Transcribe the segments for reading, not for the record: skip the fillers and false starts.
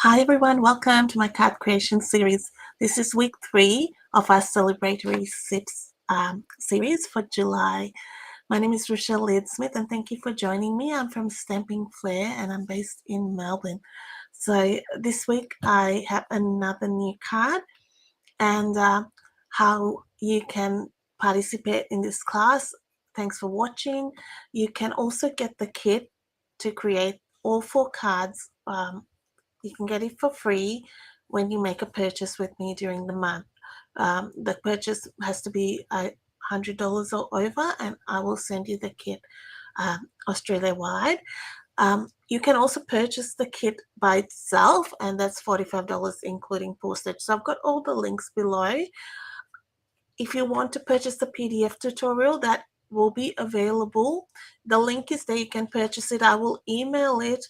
Hi everyone, welcome to my card creation series. This is week 3 of our Celebratory Sips series for July. My name is Rochelle Leedsmith and thank you for joining me. I'm from Stamping Flair and I'm based in Melbourne. So this week I have another new card and how you can participate in this class. Thanks for watching. You can also get the kit to create all 4 cards. You can get it for free when you make a purchase with me during the month. The purchase has to be $100 or over, and I will send you the kit Australia-wide. You can also purchase the kit by itself, and that's $45 including postage. So I've got all the links below. If you want to purchase the PDF tutorial, that will be available. The link is there. You can purchase it. I will email it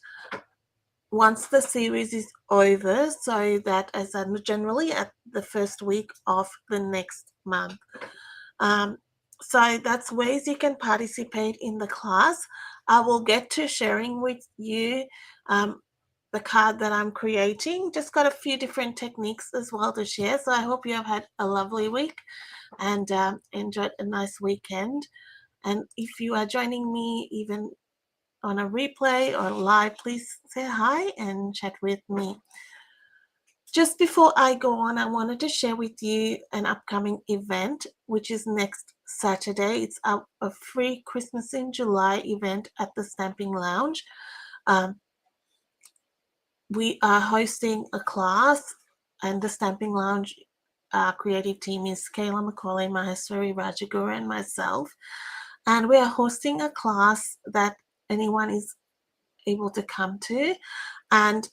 once the series is over, so that as I'm generally at the first week of the next month. So that's ways you can participate in the class. I will get to sharing with you the card that I'm creating. Just got a few different techniques as well to share. So I hope you have had a lovely week and enjoyed a nice weekend. And if you are joining me even on a replay or live, please say hi and chat with me. Just before I go on, I wanted to share with you an upcoming event, which is next Saturday. It's a free Christmas in July event at the Stamping Lounge. We are hosting a class, and the Stamping Lounge creative team is Kayla McCauley, Maheshwari Rajaguru, and myself. And we are hosting a class that anyone is able to come to, and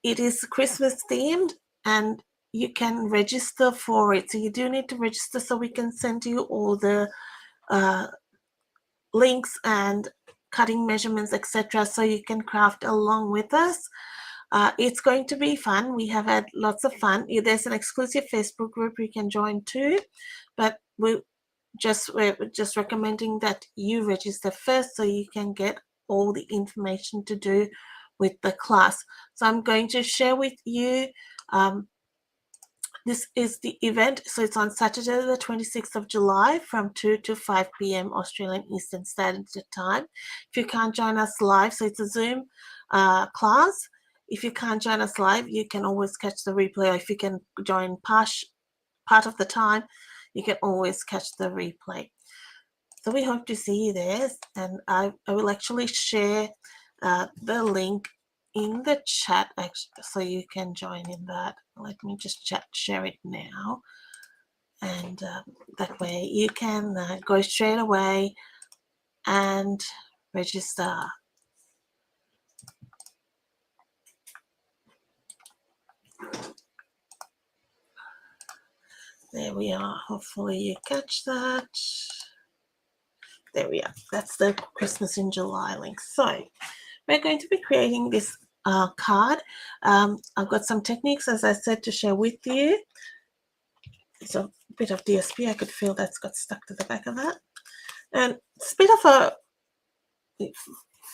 it is Christmas themed, and you can register for it. So you do need to register so we can send you all the links and cutting measurements, etc., so you can craft along with us. It's going to be fun. We have had lots of fun. There's an exclusive Facebook group you can join too, but we're just recommending that you register first so you can get all the information to do with the class. So I'm going to share with you, this is the event. So it's on Saturday the 26th of July from 2 to 5 p.m. Australian Eastern Standard Time. If you can't join us live, so it's a Zoom class. If you can't join us live, you can always catch the replay, or if you can join part of the time, you can always catch the replay. So we hope to see you there, and I will actually share the link in the chat so you can join in that. Let me just share it now, and that way you can go straight away and register. There we are. Hopefully you catch that. There we are. That's the Christmas in July link. So we're going to be creating this card. I've got some techniques, as I said, to share with you. It's a bit of DSP. I could feel that's got stuck to the back of that. And it's a bit of it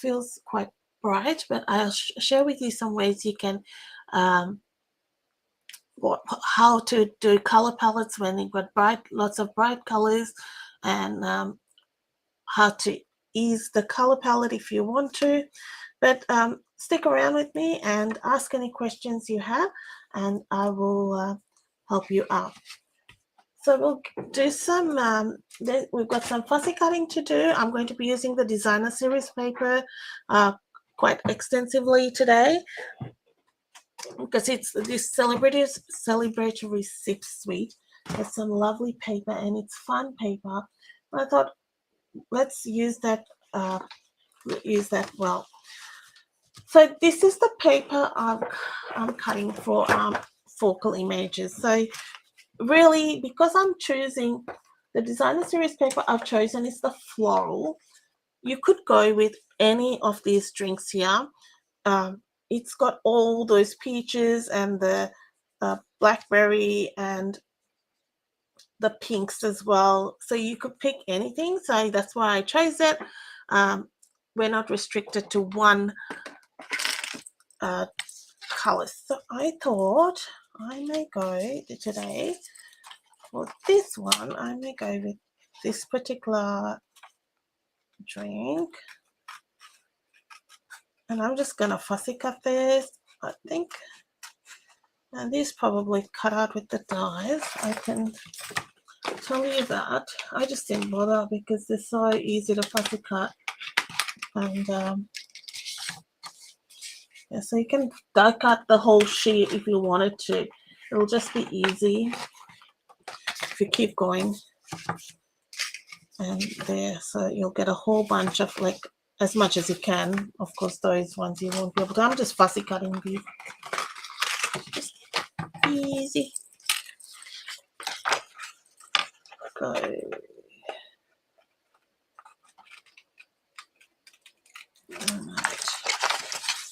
feels quite bright, but I'll share with you some ways you can, how to do color palettes when you've got lots of bright colors, and how to ease the color palette if you want to. But stick around with me and ask any questions you have, and I will help you out. So we'll do some, we've got some fussy cutting to do. I'm going to be using the designer series paper quite extensively today, because it's this Celebratory Sips Suite. It's some lovely paper, and it's fun paper. I thought, let's use that well. So this is the paper I'm cutting for focal images. So really, because I'm choosing the designer series paper I've chosen is the floral. You could go with any of these drinks here. It's got all those peaches and the blackberry and the pinks as well. So you could pick anything. So that's why I chose it. We're not restricted to one colors. So I thought I may go today for this one. I may go with this particular drink. And I'm just going to fussy cut this, I think. And these probably cut out with the dies. I can tell you that. I just didn't bother because they're so easy to fussy cut. And yeah, so you can die cut the whole sheet if you wanted to. It'll just be easy if you keep going. And there, so you'll get a whole bunch of, like, as much as you can. Of course, those ones you won't be able to. I'm just fussy cutting these. Just easy. Go.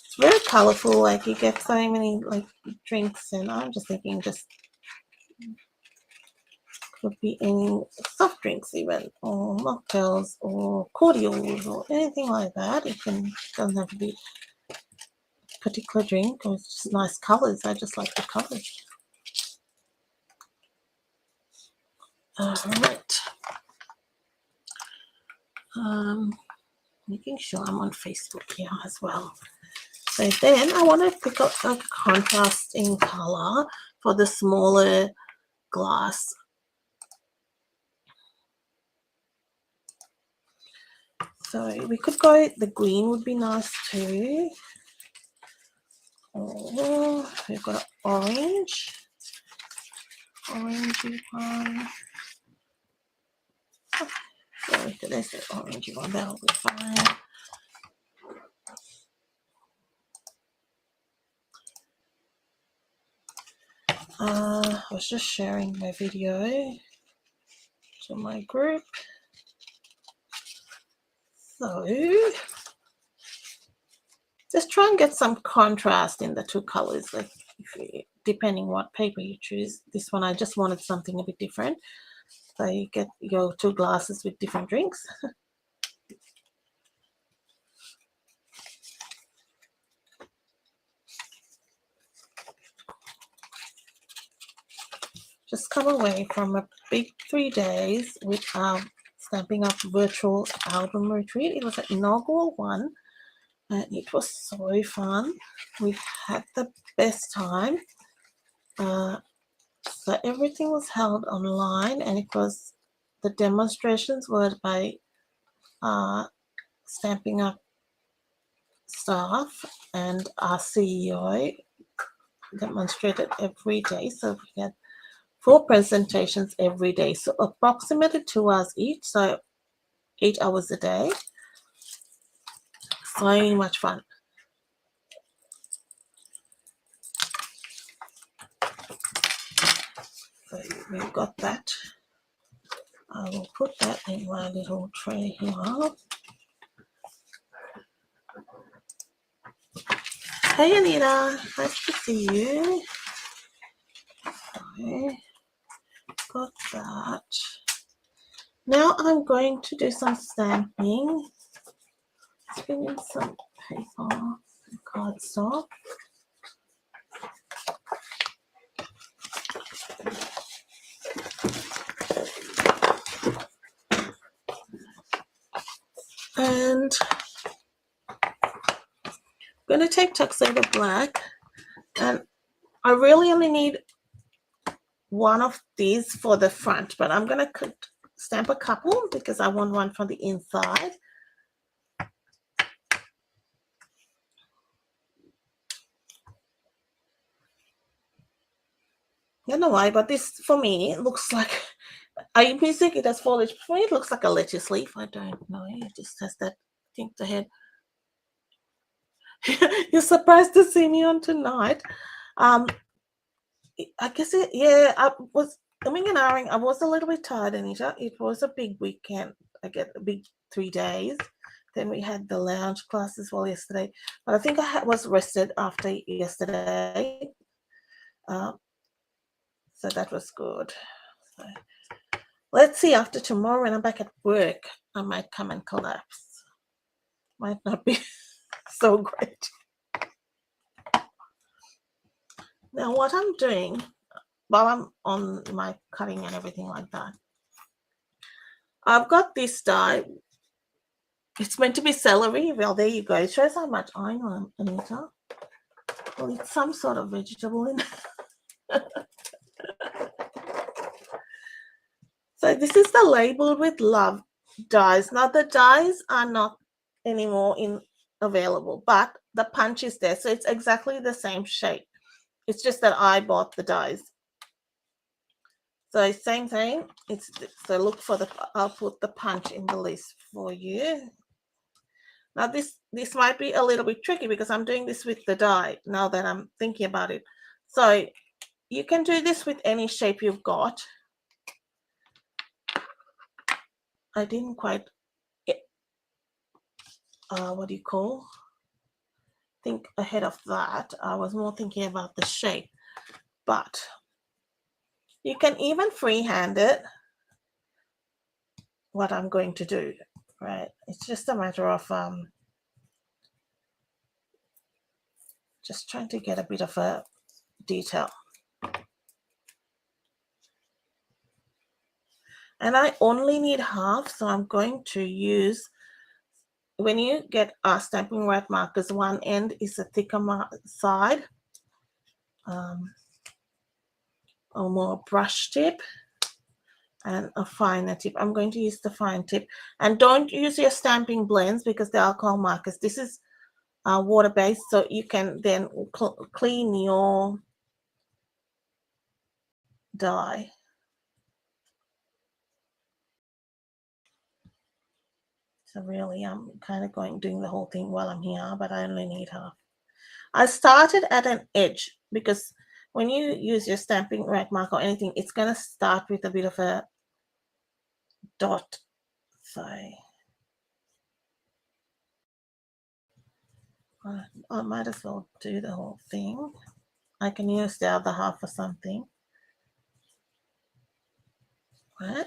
It's very colorful. Like, you get so many like drinks, and I'm just thinking, just could be any soft drinks even, or mocktails, or cordials, or anything like that. It doesn't have to be a particular drink, or it's just nice colors. I just like the colors. All right. Making sure I'm on Facebook here as well. So then I want to pick up a contrasting color for the smaller glass. So we could go, the green would be nice too. Oh, we've got an orangey one. Oh, there's the orangey one, that'll be fine. I was just sharing my video to my group. So just try and get some contrast in the two colors, like depending what paper you choose. This one I just wanted something a bit different. So you get your two glasses with different drinks. Just come away from a big 3 days with our Stampin' Up virtual album retreat. It was an inaugural one, and it was so fun. We had the best time. So everything was held online, and the demonstrations were by Stampin' Up staff, and our CEO demonstrated every day. So we had 4 presentations every day, so approximately 2 hours each, so 8 hours a day. So much fun. So we've got that. I will put that in my little tray here. Hey Anita, nice to see you. Okay, got that. Now I'm going to do some stamping. Let's bring in some paper and cardstock. And I'm going to take Tuxedo Black, and I really only need one of these for the front, but I'm going to stamp a couple because I want one from the inside. I don't know why, but this, for me, it looks like, I music, it has foliage. For me, it looks like a lettuce leaf. I don't know. It just has that thing to head. You're surprised to see me on tonight. I guess I was coming and airing. I was a little bit tired, Anita. It was a big weekend. I get a big 3 days. Then we had the lounge class as well yesterday. But I think I was rested after yesterday. So that was good. So let's see, after tomorrow when I'm back at work, I might come and collapse. Might not be so great. Now what I'm doing while I'm on my cutting and everything like that, I've got this die. It's meant to be celery. Well, there you go. It shows how much I know, Anita. Well, it's some sort of vegetable in it. So this is the label with love dies. Now the dies are not anymore available, but the punch is there. So it's exactly the same shape. It's just that I bought the dies. So same thing. So look for I'll put the punch in the list for you. Now this might be a little bit tricky because I'm doing this with the die now that I'm thinking about it. So you can do this with any shape you've got. I didn't quite what do you call? Think ahead of that. I was more thinking about the shape, but you can even freehand it. What I'm going to do, right? It's just a matter of just trying to get a bit of a detail. And I only need half, so I'm going to use, when you get stamping red markers, one end is a thicker side, or more brush tip, and a finer tip. I'm going to use the fine tip. And don't use your stamping blends because they're alcohol markers. This is water-based, so you can then clean your die. So really, I'm kind of doing the whole thing while I'm here, but I only need half. I started at an edge because when you use your stamping rack mark or anything, it's going to start with a bit of a dot. So I might as well do the whole thing. I can use the other half for something. Right?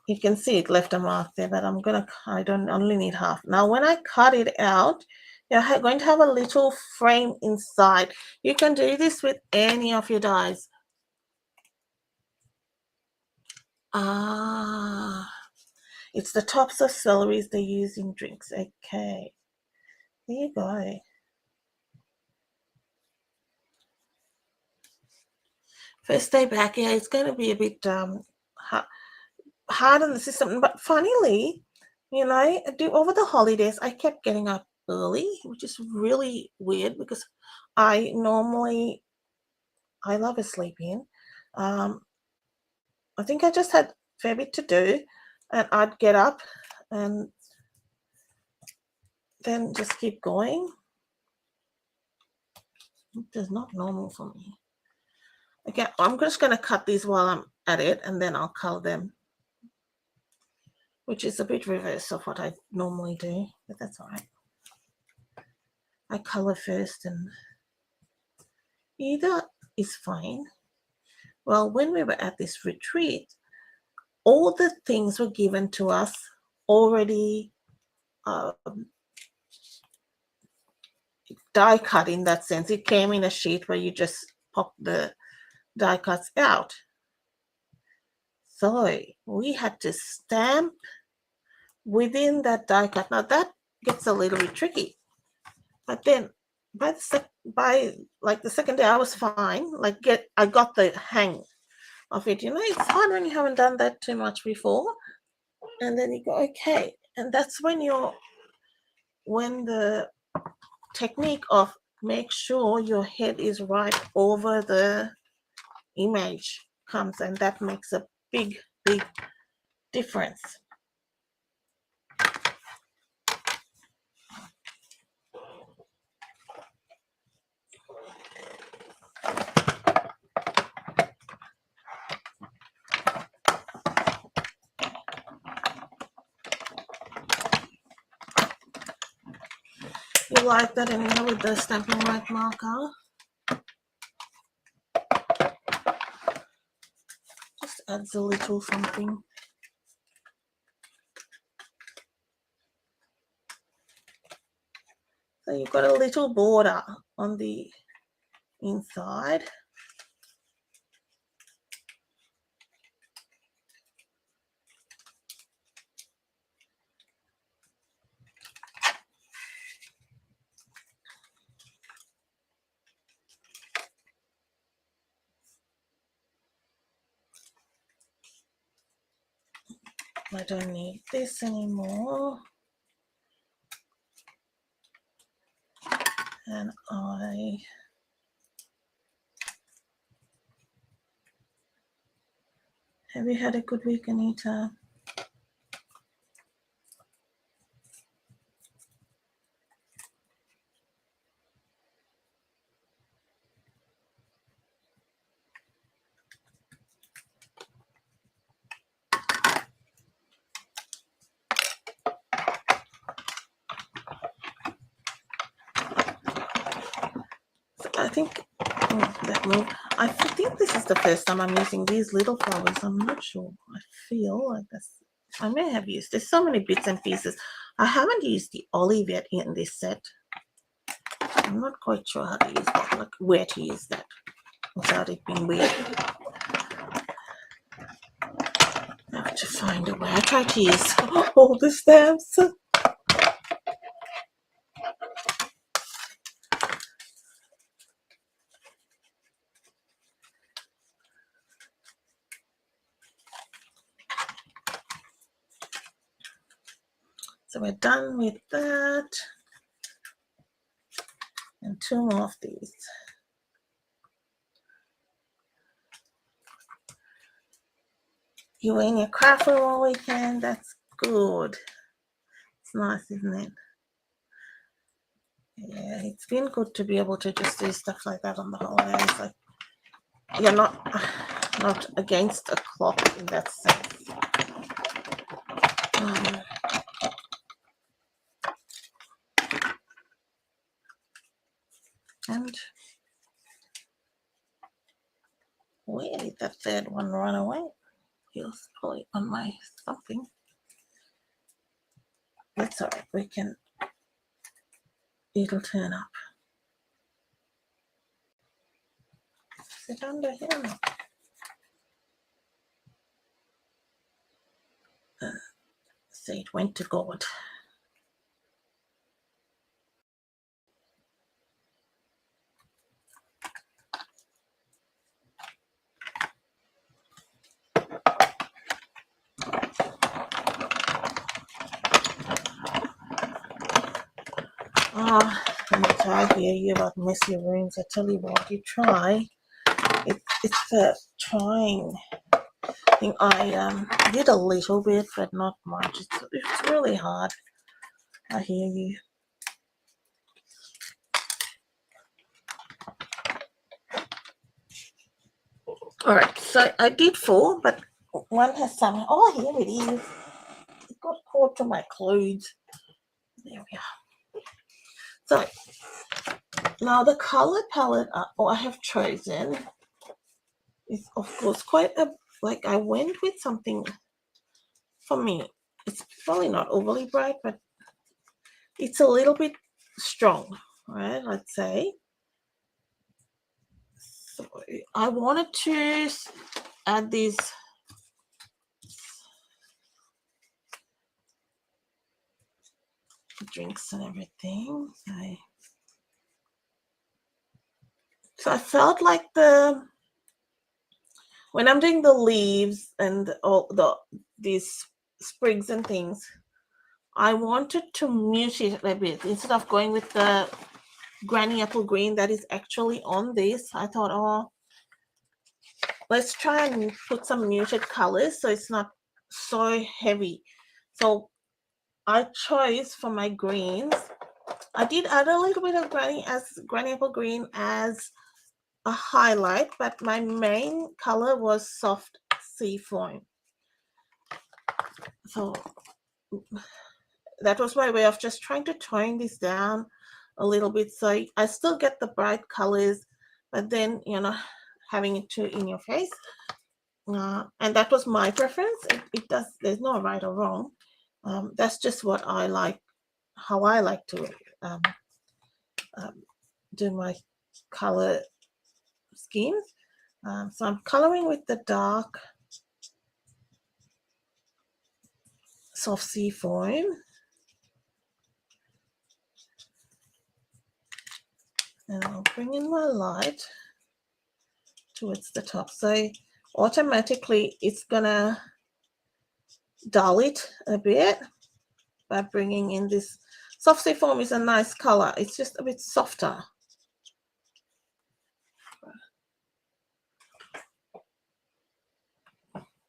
You can see it left a mark there, but I don't only need half. Now when I cut it out, you're going to have a little frame inside. You can do this with any of your dies. It's the tops of celeries they use in drinks. Okay, there you go. First day back, yeah, it's going to be a bit hard on the system. But funnily, you know, over the holidays, I kept getting up early, which is really weird because I love a sleep in. I think I just had a fair bit to do, and I'd get up and then just keep going. It's not normal for me. Okay, I'm just going to cut these while I'm at it, and then I'll color them, which is a bit reverse of what I normally do, but that's all right. I color first, and either is fine. Well, when we were at this retreat, all the things were given to us already die cut in that sense. It came in a sheet where you just pop the die cuts out. So we had to stamp within that die cut. Now that gets a little bit tricky, but then by the second day I was fine. I got the hang of it. You know, it's hard when you haven't done that too much before, and then you go okay, and that's when the technique of make sure your head is right over the image comes, and that makes a big difference. You like that in there with the stamping white marker? Just adds a little something. So you've got a little border on the inside. I don't need this anymore. And have you had a good week, Anita? I think that move. I think this is the first time I'm using these little flowers. I'm not sure. I feel like this. I may have used. There's so many bits and pieces. I haven't used the olive yet in this set. I'm not quite sure how to use that. Like where to use that without it being weird. I have to find a way. I try to use all the stamps. So we're done with that. And 2 more of these. You were in your craft room all weekend. That's good. It's nice, isn't it? Yeah, it's been good to be able to just do stuff like that on the holidays. Like you're not against a clock in that sense. And where did that third one run away? He was probably on my something. That's all right. We can. It'll turn up. Is it under here? See, it went to God. I hear you about messy rooms. I tell you what, you try. It's the trying thing. I did a little bit, but not much. It's really hard. I hear you. All right, so I did 4, but one has some. Oh, here it is. It got caught to my clothes. There we are. So now the color palette I have chosen is, of course, quite a, like I went with something, for me, it's probably not overly bright, but it's a little bit strong, right? Let's say. So I wanted to add these drinks and everything. So I felt like when I'm doing the leaves and all these sprigs and things, I wanted to mute it a bit instead of going with the granny apple green that is actually on this. I thought, oh, let's try and put some muted colors so it's not so heavy. So I chose for my greens, I did add a little bit of granny apple green as a highlight, but my main color was soft sea foam. So that was my way of just trying to tone this down a little bit, so I still get the bright colors, but then, you know, having it too in your face. And that was my preference. There's no right or wrong. That's just what I like, how I like to do my color schemes. So I'm coloring with the dark soft sea foam, and I'll bring in my light towards the top, so automatically it's gonna dull it a bit by bringing in this. Soft sea foam is a nice color, it's just a bit softer.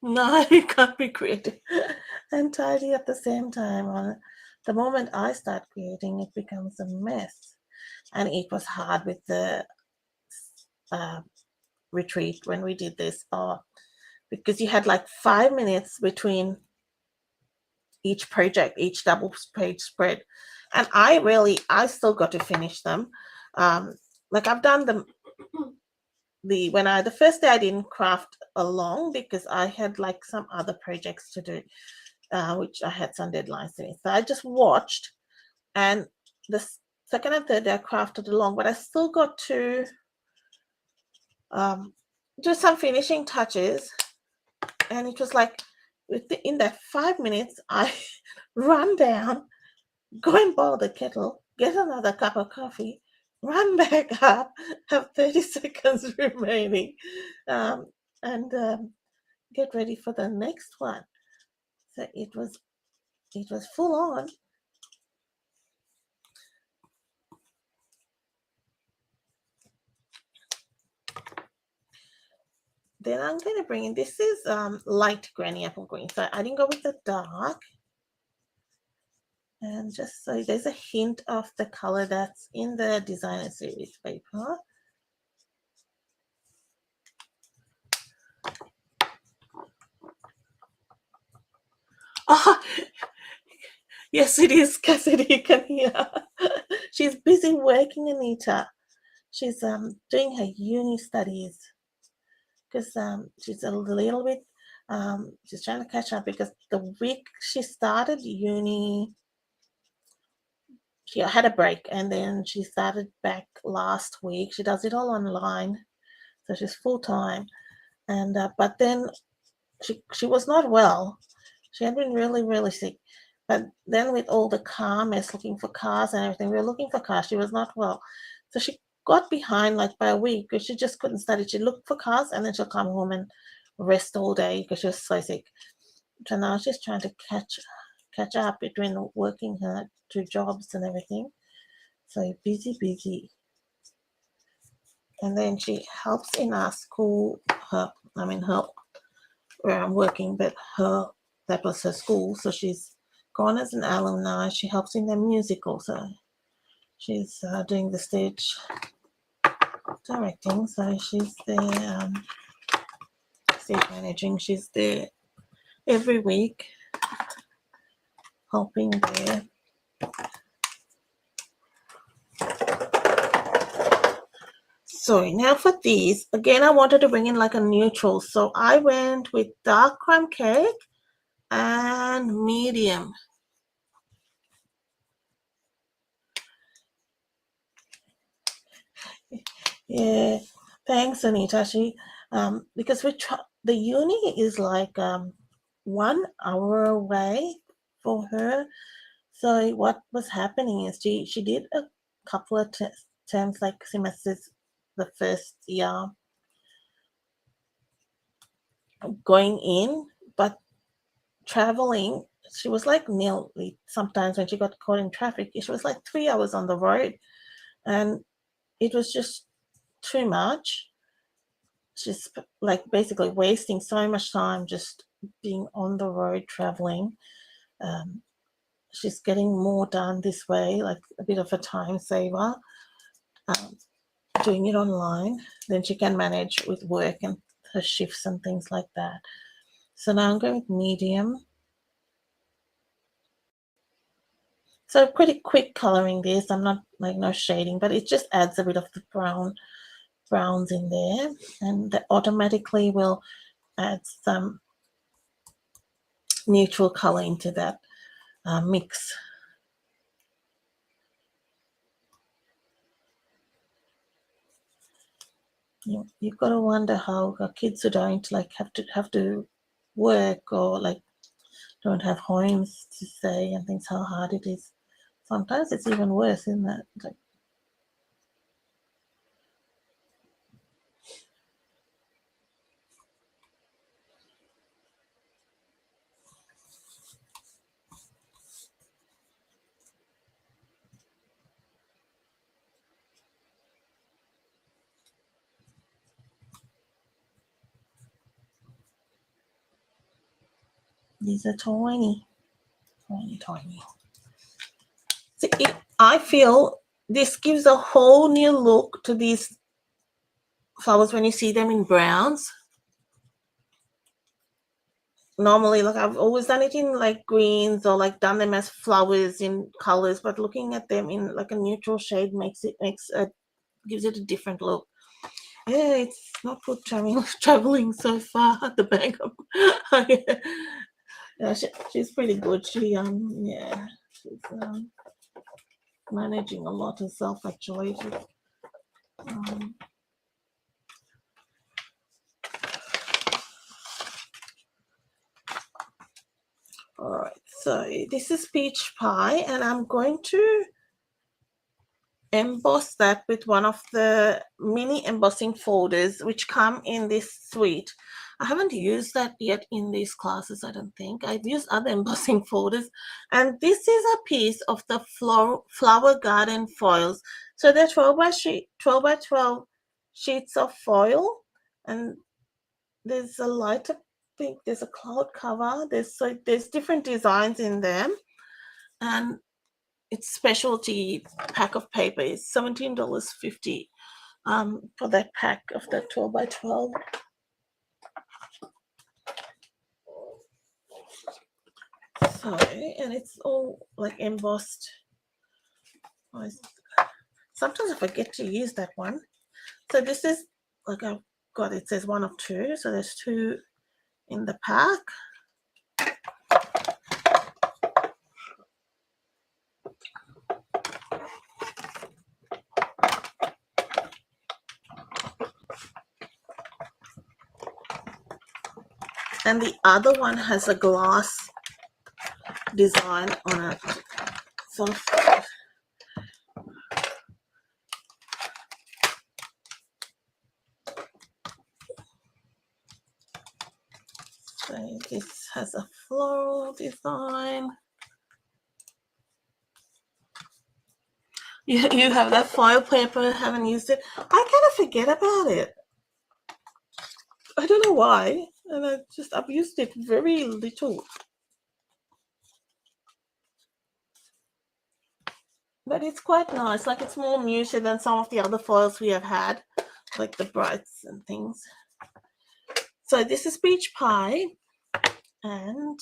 No, you can't be creative and tidy at the same time. The moment I start creating, it becomes a mess. And it was hard with the retreat when we did this, because you had like 5 minutes between each project, each double page spread. And I still got to finish them. Like I've done them. The first day I didn't craft along because I had like some other projects to do, which I had some deadlines to. So I just watched, and the second and third day I crafted along, but I still got to do some finishing touches. And it was like in that 5 minutes, I run down, go and boil the kettle, get another cup of coffee, run back up, have 30 seconds remaining, and get ready for the next one. So it was full on. Then I'm going to bring in, this is light granny apple green. So I didn't go with the dark. And just so there's a hint of the color that's in the designer series paper. Oh, yes, it is, Cassidy. You can hear. She's busy working, Anita. She's doing her uni studies because she's a little bit, she's trying to catch up because the week she started uni, she had a break and then she started back last week. She does it all online, so she's full time. And but then she was not well. She had been really sick. But then with all the car mess, looking for cars and everything, we were looking for cars. She was not well, so she got behind like by a week because she just couldn't study. She looked for cars and then she'll come home and rest all day because she was so sick. So now she's trying to catch up between working her 2 jobs and everything. So busy. And then she helps in our school. Her where I'm working, but that was her school. So she's gone as an alumni. She helps in the musical. So she's doing the stage directing. So she's there, stage managing. She's there every week, helping there. So now for these, again, I wanted to bring in like a neutral. So I went with dark crumb cake and medium. Yeah, thanks, Anita. She, because the uni is like 1 hour away for her. So what was happening is she did a couple of terms, like semesters, the first year going in, but traveling, she was like nearly, sometimes when she got caught in traffic, she was like 3 hours on the road, and it was just too much. She's like basically wasting so much time just being on the road traveling. She's getting more done this way, like a bit of a time saver, doing it online. Then she can manage with work and her shifts and things like that. So now I'm going with medium. So pretty quick coloring this. I'm not like no shading, but it just adds a bit of the browns in there, and that automatically will add some neutral color into that mix. You've got to wonder how kids who don't like have to work or like don't have homes to stay and things, how hard it is. Sometimes it's even worse, isn't it? Like, these are tiny, tiny, tiny. See, I feel this gives a whole new look to these flowers when you see them in browns. Normally, like I've always done it in like greens or like done them as flowers in colors, but looking at them in like a neutral shade gives it a different look. Yeah, it's not good traveling so far at the bank. Yeah, she's pretty good. Yeah, she's managing a lot herself actually. Um, all right, so this is peach pie, and I'm going to emboss that with one of the mini embossing folders which come in this suite. I haven't used that yet in these classes, I don't think. I've used other embossing folders, and this is a piece of the flower garden foils. So they're 12 by 12 sheets of foil, and there's a lighter pink, there's a cloud cover, there's different designs in them, and it's specialty pack of paper is $17.50 for that pack of the 12 by 12. So, and it's all like embossed. Sometimes I forget to use that one. So this is like I've got, it says one of two, so there's two in the pack. And the other one has a glass design on it. So this has a floral design. You have that foil paper, haven't used it. I kind of forget about it. I don't know why. And I've used it very little. But it's quite nice. Like it's more muted than some of the other foils we have had, like the brights and things. So this is peach pie, and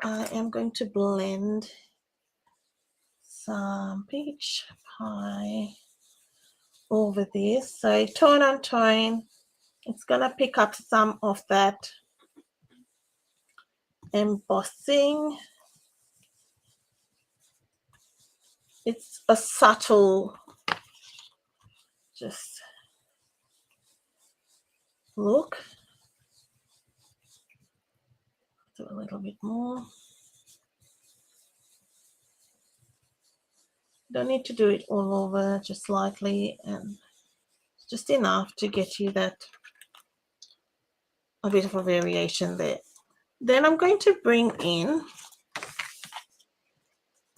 I am going to blend some peach pie over this. So tone on tone, it's gonna pick up some of that embossing. It's a subtle, just look. Do a little bit more. Don't need to do it all over, just lightly, and just enough to get you that a bit of a variation there. Then I'm going to bring in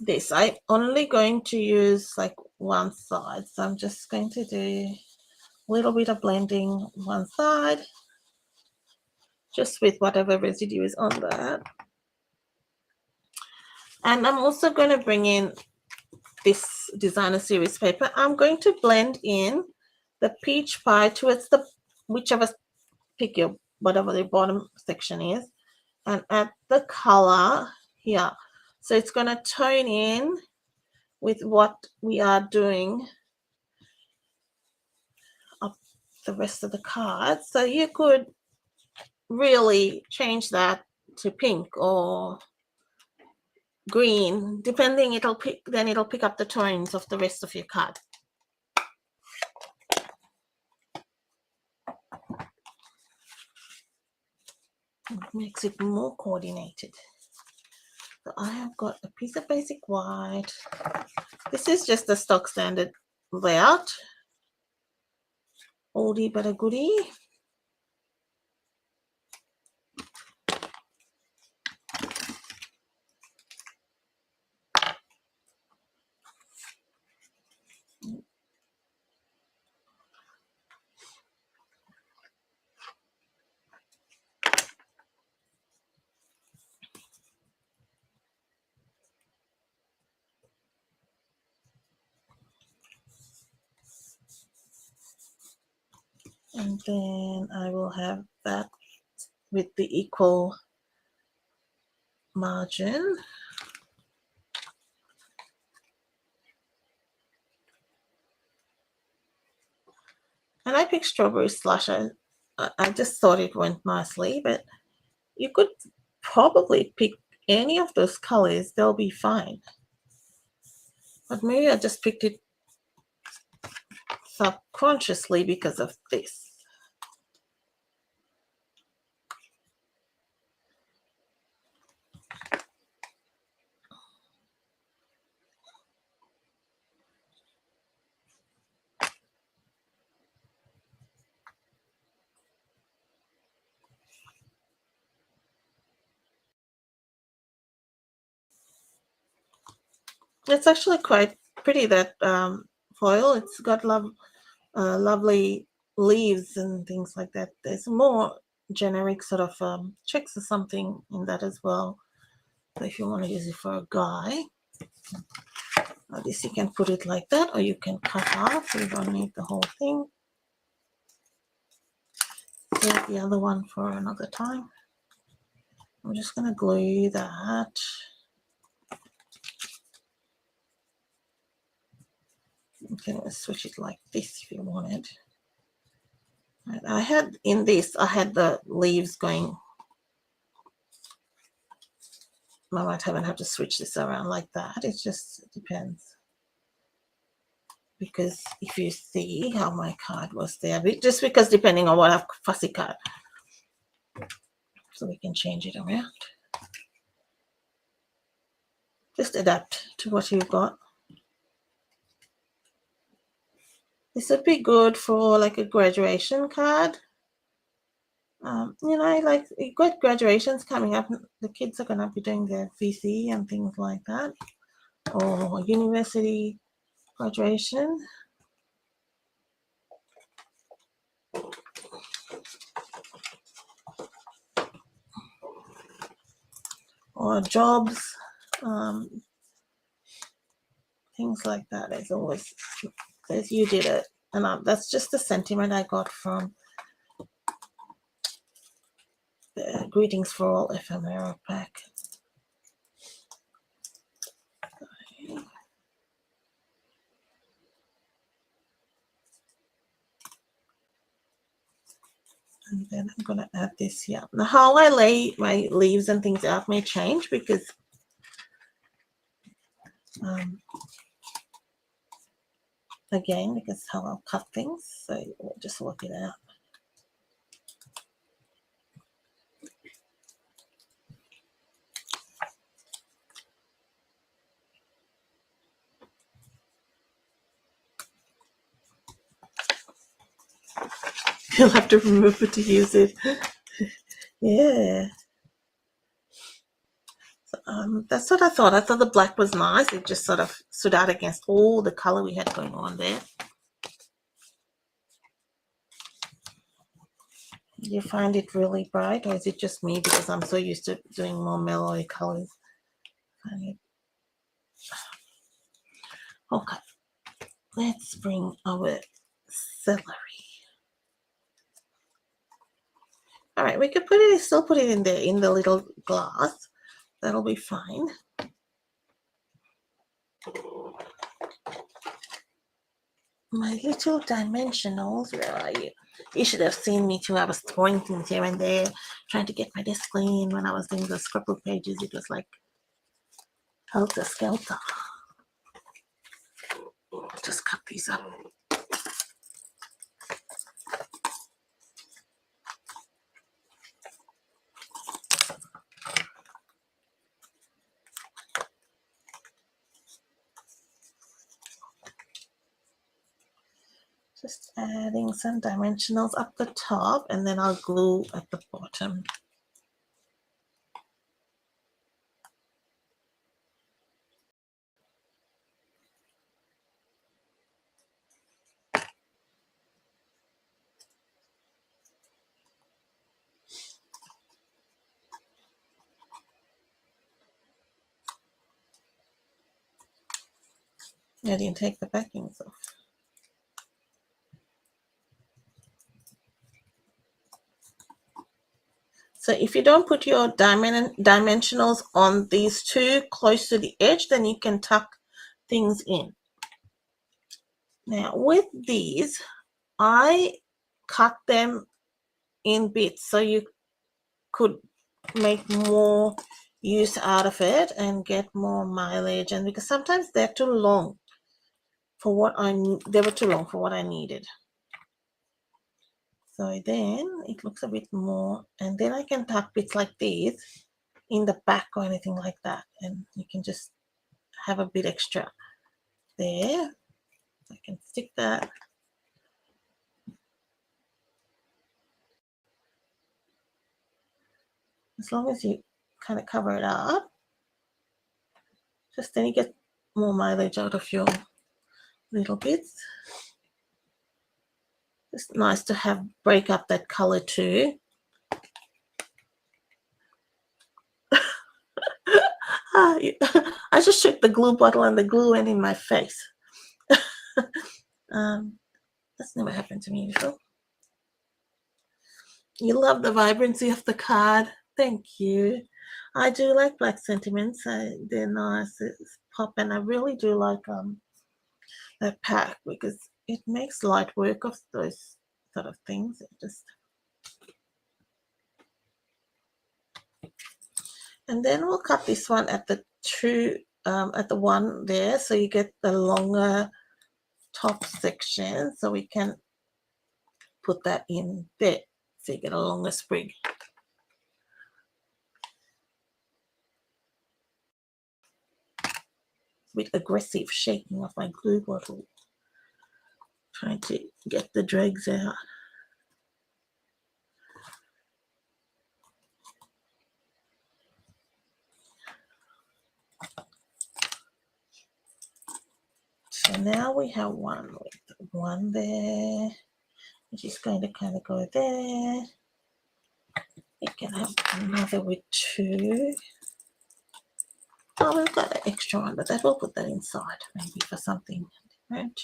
this. I'm only going to use like one side, so I'm just going to do a little bit of blending one side, just with whatever residue is on that. And I'm also going to bring in this designer series paper. I'm going to blend in the peach pie towards the whichever, pick your whatever the bottom section is, and add the color here. So it's going to tone in with what we are doing up the rest of the card. So you could really change that to pink or green, depending. It'll pick up the tones of the rest of your card. It makes it more coordinated. So I have got a piece of basic white. This is just the stock standard layout. Oldie but a goodie. And then I will have that with the equal margin. And I picked strawberry slush. I just thought it went nicely, but you could probably pick any of those colors. They'll be fine. But maybe I just picked it subconsciously because of this. It's actually quite pretty, that foil. It's got lovely leaves and things like that. There's more generic sort of checks or something in that as well. So if you want to use it for a guy, this you can put it like that, or you can cut off. So you don't need the whole thing. Save the other one for another time. I'm just going to glue that. You can switch it like this if you wanted. I had in this, I had the leaves going. I might have to switch this around like that. It just depends. Because if you see how my card was there, just because depending on what I've fussy cut. So we can change it around. Just adapt to what you've got. This would be good for like a graduation card. You know, like you've got graduations coming up. The kids are going to be doing their VC and things like that. Or university graduation. Or jobs. Things like that. As always, says you did it. And that's just the sentiment I got from the Greetings for All ephemera pack. And then I'm going to add this here. Now, how I lay my leaves and things out may change because again, because how I'll cut things. So we'll just work it out. You'll have to remember to use it. Yeah. So, that's what I thought. I thought the black was nice. It just sort of stood out against all the color we had going on there. Do you find it really bright, or is it just me because I'm so used to doing more mellow colors? Okay, let's bring our celery. All right, we could still put it in there in the little glass. That'll be fine. My little dimensionals, where are you? You should have seen me too. I was throwing things here and there, trying to get my desk clean. When I was doing the scrapbook pages, it was like helter-skelter. Just cut these up. Just adding some dimensionals up the top, and then I'll glue at the bottom. I didn't take the backings off. So if you don't put your dimensionals on these two close to the edge, then you can tuck things in. Now with these, I cut them in bits so you could make more use out of it and get more mileage, and because sometimes they're too long for what they were too long for what I needed. So then it looks a bit more, and then I can tuck bits like these in the back or anything like that, and you can just have a bit extra there. I can stick that. As long as you kind of cover it up, just then you get more mileage out of your little bits. It's nice to have break up that color too. I just shook the glue bottle and the glue went in my face. That's never happened to me before. You love the vibrancy of the card. Thank you. I do like black sentiments. They're nice. It's pop, and I really do like that pack because it makes light work of those sort of things. And then we'll cut this one at the at the one there, so you get the longer top section, so we can put that in there, so you get a longer sprig. With aggressive shaking of my glue bottle, trying to get the dregs out. So now we have one with one there, which is going to kind of go there. We can have another with two. Oh, we've got an extra one, but that we'll put that inside, maybe for something different.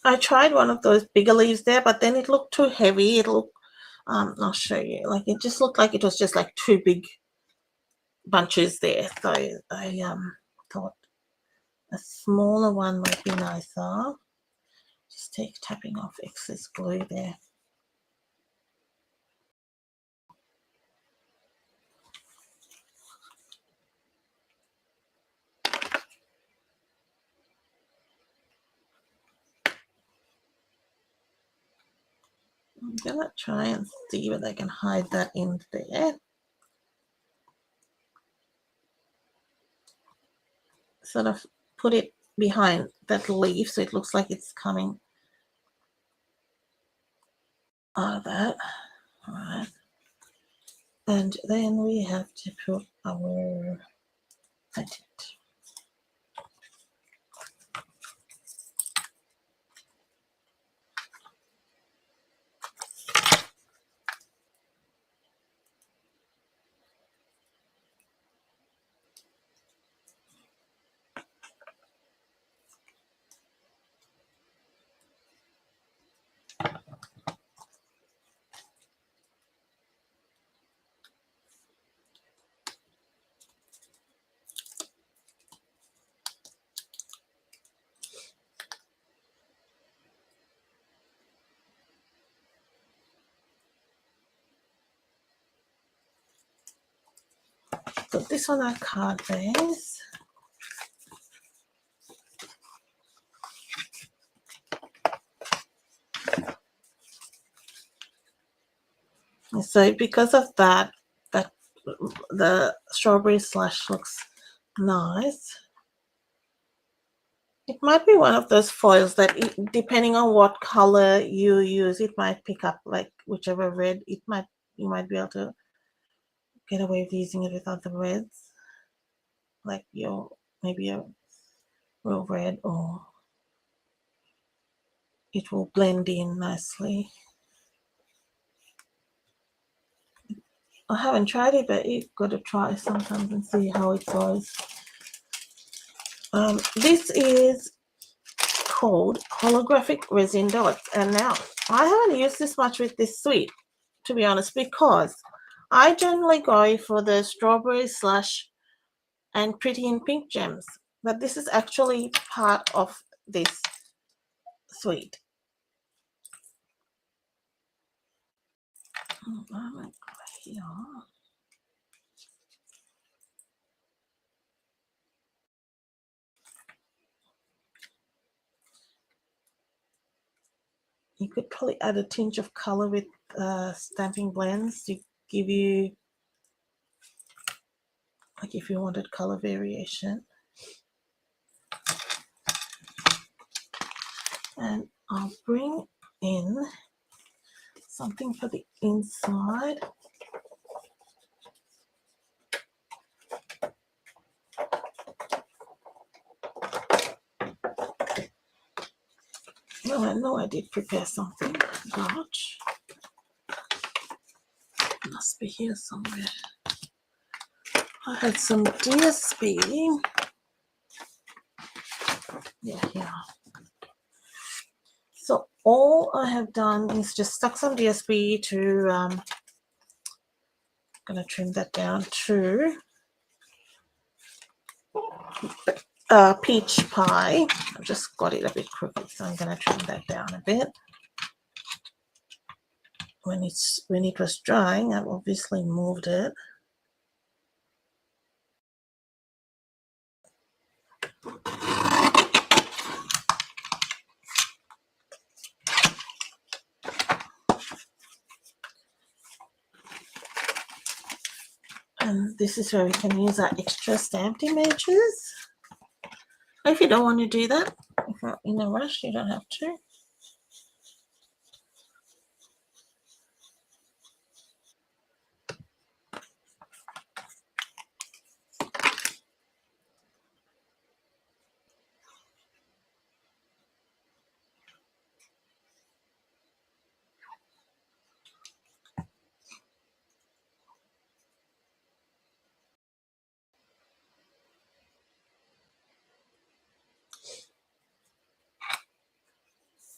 I tried one of those bigger leaves there, but then it looked too heavy. It looked, I'll show you, like it just looked like it was just like two big bunches there. So I thought a smaller one might be nicer. Just tapping off excess glue there. I'm gonna try and see whether I can hide that in there. Sort of put it behind that leaf so it looks like it's coming out of that. All right. And then we have to put our patent. put this on our card base. And so because of that the strawberry slush looks nice. It might be one of those foils that, depending on what color you use, it might pick up like whichever red. You might be able to get away with using it with other reds, like maybe a real red, or it will blend in nicely. I haven't tried it, but you've got to try sometimes and see how it goes. This is called holographic resin dots, and now I haven't used this much with this suite, to be honest, because I generally go for the strawberry slush and pretty in pink gems, but this is actually part of this suite. Here. You could probably add a tinge of color with stamping blends to give you, like if you wanted color variation. And I'll bring in something for the inside. Oh, I know I did prepare something large. It must be here somewhere. I had some DSP. Yeah, here. So all I have done is just stuck some DSP to, I'm going to trim that down to peach pie. I've just got it a bit crooked, so I'm going to trim that down a bit. When it was drying, I've obviously moved it. And this is where we can use our extra stamped images. If you don't want to do that, if you're in a rush, you don't have to.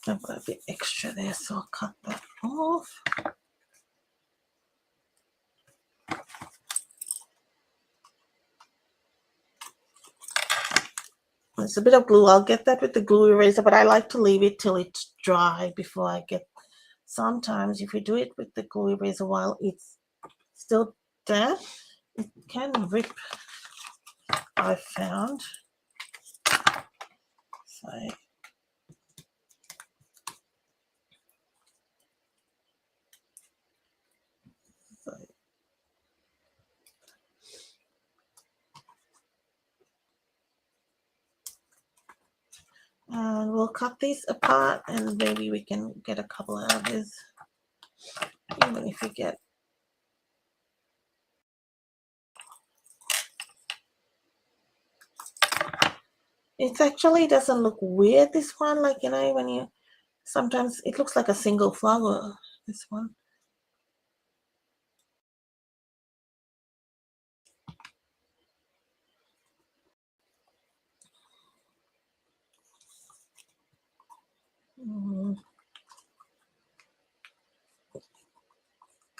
I've got a bit extra there, so I'll cut that off. There's a bit of glue. I'll get that with the glue eraser, but I like to leave it till it's dry before I get. Sometimes if you do it with the glue eraser while it's still damp, it can rip, I've found. So and we'll cut these apart, and maybe we can get a couple of others, even if you get. It actually doesn't look weird, this one, like, you know, when you, sometimes it looks like a single flower, this one.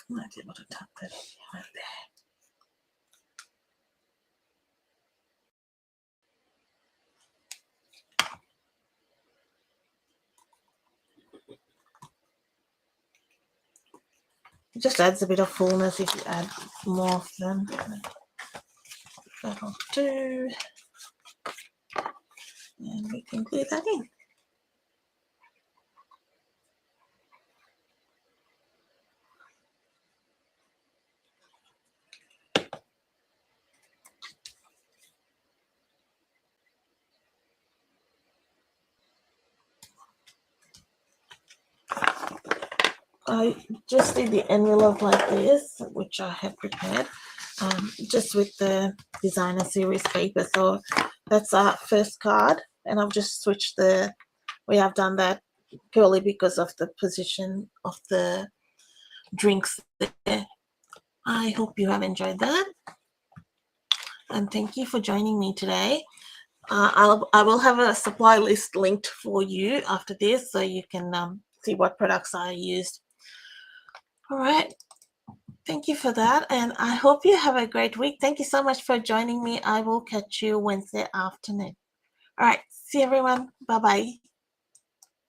I might be able to tuck that right there. It just adds a bit of fullness if you add more of them. that'll do. And we can glue that in. I just did the envelope like this, which I have prepared, just with the designer series paper. So that's our first card, and I've just switched we have done that purely because of the position of the drinks there. I hope you have enjoyed that, and thank you for joining me today. I will have a supply list linked for you after this, so you can see what products I used. All right. Thank you for that, and I hope you have a great week. Thank you so much for joining me. I will catch you Wednesday afternoon. All right. See everyone. Bye-bye.